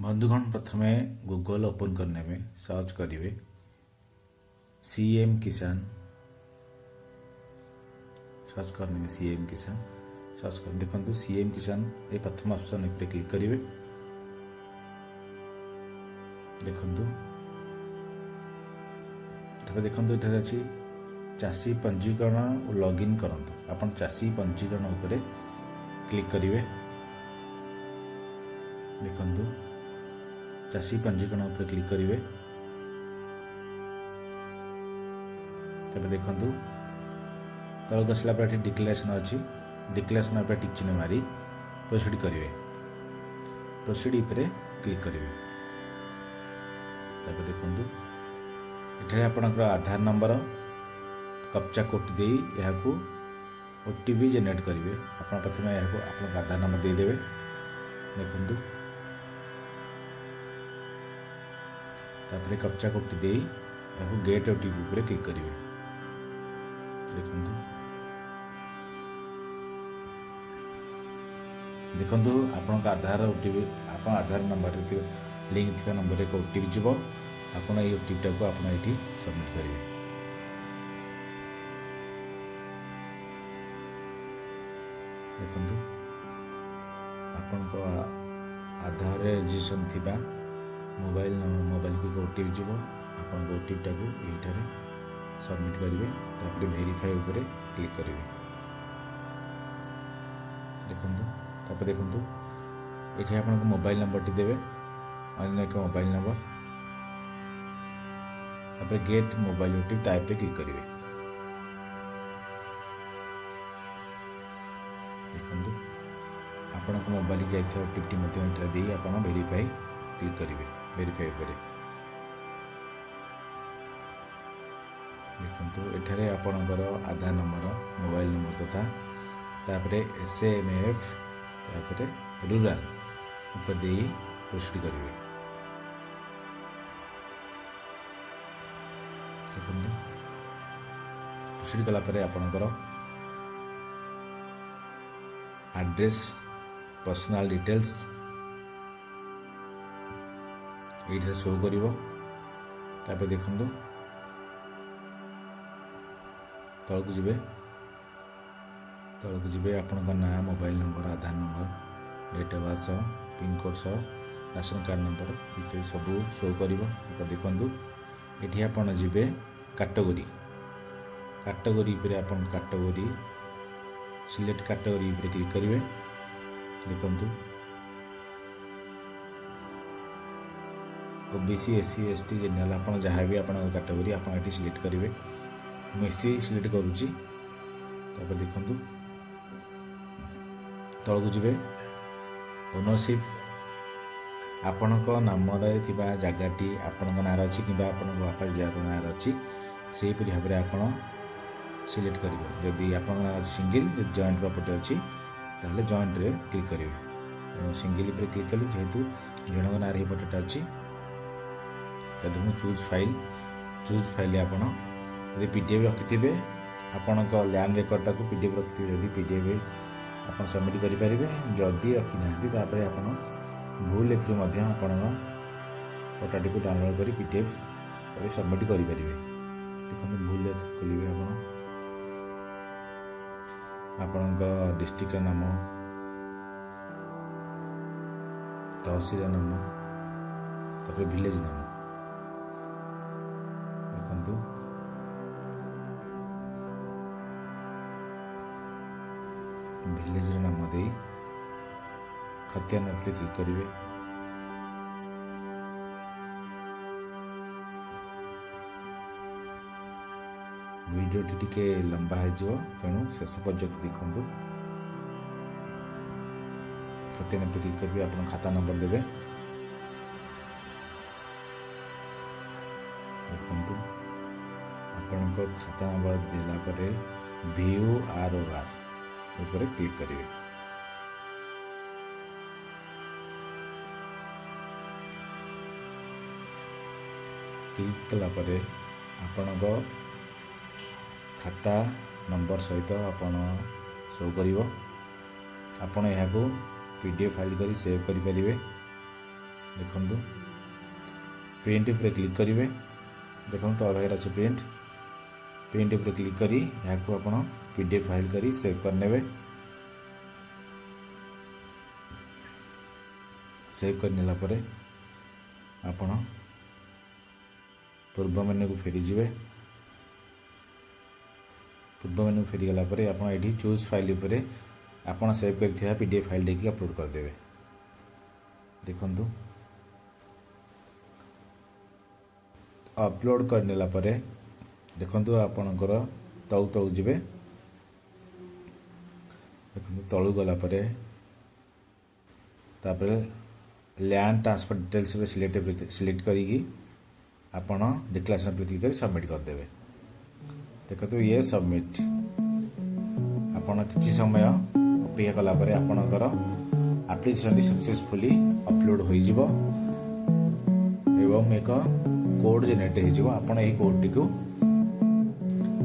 बंधुगण प्रथमे Google open करने में सर्च करेंगे सीएम किसान। सर्च करने में सीएम किसान सर्च कर देखो सीएम किसान ये प्रथम ऑप्शन पे क्लिक करेंगे। देखो देखो ये अच्छी चाषी पंजीकरण और लॉगिन करंतु आपण चाषी पंजीकरण उपरे क्लिक करेंगे। देखो चाषी पंजीकरण उपरे क्लिक करेंगे। तब देखो तलक आसला पर डिक्लेरेशन अच्छी डिक्लेरेशन उपर टिक चिन्ह मारी प्रोसीड करेंगे। प्रोसीड उपरे क्लिक करेंगे। तब देखो ये आपणकर आधार नंबर कब्जा कोड दे यहाँ ओटीपी जेनेरेट करेंगे। आप प्रथम यहाँ आधार नंबर देदेवे। देखो तापर कब्जा कोड दे यहाँ गेट ओटीपी पर क्लिक करेंगे। देखो देखो आपण आधार ओटीपी आप आधार नंबर लिंक थी नंबर एक ओटीपी जीव आपड़ ये ओटीपी टाक आप सबमिट करेंगे। देखो आपण आधार रजिस्ट्रेशन थी मोबाइल को ओटीपी जीव आप ओटीपी टाक ये सबमिट करेंगे। तापर वेरीफाई उपर क्लिक करेंगे। देखो देखो ये आप मोबाइल नंबर टी देवे अन्य एक मोबाइल नंबर तापर गेट मोबाइल ओटीपी टाइप पे क्लिक करेंगे। देखो आपण मोबाइल जाइए ओटीपी दे आप वेरीफाई क्लिक करेंगे। वेरीफाई उपर देखो एठारे आपणकर आधार नंबर मोबाइल नंबर तथा तापर एसएमएफ तापर रूराल ऊपर दे प्रोसीड करेंगे। देखो प्रोसीड कलापर आपणकर एड्रेस पर्सनल डिटेल्स ये शो कर। देखो तलक जी आपण ना mobile number Aadhaar number date of birth pin code ration card number ये सब शो कर। देखो ये आपड़ जी कैटेगरी कैटेगरी पर आप कैटेगरी सिलेक्ट कैटेगरी पर क्लिक करेंगे। देखो ओबीसी एससी एसटी जनरल आप जहाँ भी आप कैटेगरी आप सिलेक्ट करेंगे। मुझे सिलेक्ट करुच्ची। तापर देखो तलक जी ओनरशिप आपण नाम जगहटी आपण नाँ अच्छी कि बापा जहाँ नाँ अच्छी से भाव में आप सिलेक्ट करेंगे। जदि आप सिंगल जॉइंट प्रॉपर्टी अच्छी ताहले जॉइंट रे क्लिक करेंगे। सिंगल पर क्लिक कले जेहेतु जन ना प्रॉपर्टी अच्छी देखो चूज फाइल आप पीडीएफ रखिथे आपण लैंड रेकर्ड टाक पीडीएफ रखिथे जदि पीडीएफ आप सबमिट करेंगे। जदि रखी ना आप भूल लेखि आपण पटाटी को डाउनलोड कर पीडीएफ कर सबमिट करेंगे। देखो भूल लेख खोलिए आपण डिस्ट्रिक्ट नाम तहसील नाम तापर विलेज नाम देखो विलेज नाम दे खतियान पर क्लिक करेंगे। वीडियोटी टिके लंबा हो तेणु शेष पर्यंत देखु। खतियान पर क्लिक करेंगे आप खाता नंबर देवे। देखो आपण खाता नंबर देला व्यू ROR ऊपर क्लिक करेंगे। क्लिक कलापर आपण खाता नंबर सहित आपण शो कर। आपण यहाँ पीडीएफ फाइल करी सेव करेंगे। देखु प्रिंट उपर क्लिक करेंगे। देखो तल भाग अच्छे प्रिंट उपर क्लिक करी यहाँ आप PDF फाइल करी सेव करने। सेव करनेला परे आपण पूर्व मेन्यू को फेरी जिवे। पूर्व मेन्यू फेरी गला परे आपण एठी चूज फाइल उपरे आपण सेव करथिया PDF फाइल देखि अपलोड कर देबे। देखंतु अपलोड करनेला परे देखंतु आपणकर तळु तळु जिवे। देखंतु तळु गला परे तापर लैंड ट्रांसफर डिटेल्स सिलेक्ट करी आपण डिक्लेरेशन पर क्लिक कर सबमिट कर देबे। देखो ये सबमिट आपण किछि समय अपेक्षा कला परे आपणकर एप्लिकेशन सक्सेसफुली अपलोड हो जिवो एवं एक कोड जनरेट हो जिवो। आपण एही कोड टी को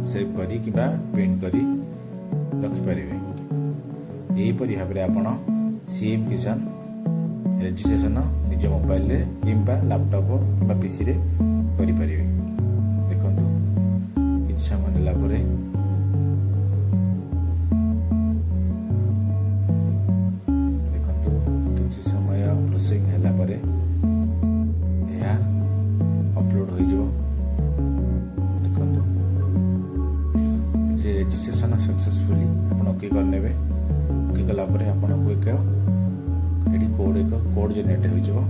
सेव करी कि प्रिंट करी रखि परिबे। एही परि भाबरे आपण CM किसान रजिस्ट्रेशन निज मोबाइल रे किंबा लैपटॉप किंबा PC रे करि परिबे। देखंतु किछ समय नेला परे देखंतु किछ समय प्रोसेसिंग हैला परे या अपलोड हो जिवो। देखंतु जे रजिस्ट्रेशन सक्सेसफुली आपण ओके कर नेबे। ओके कला परे आपण को एक कोड जनरेट हो।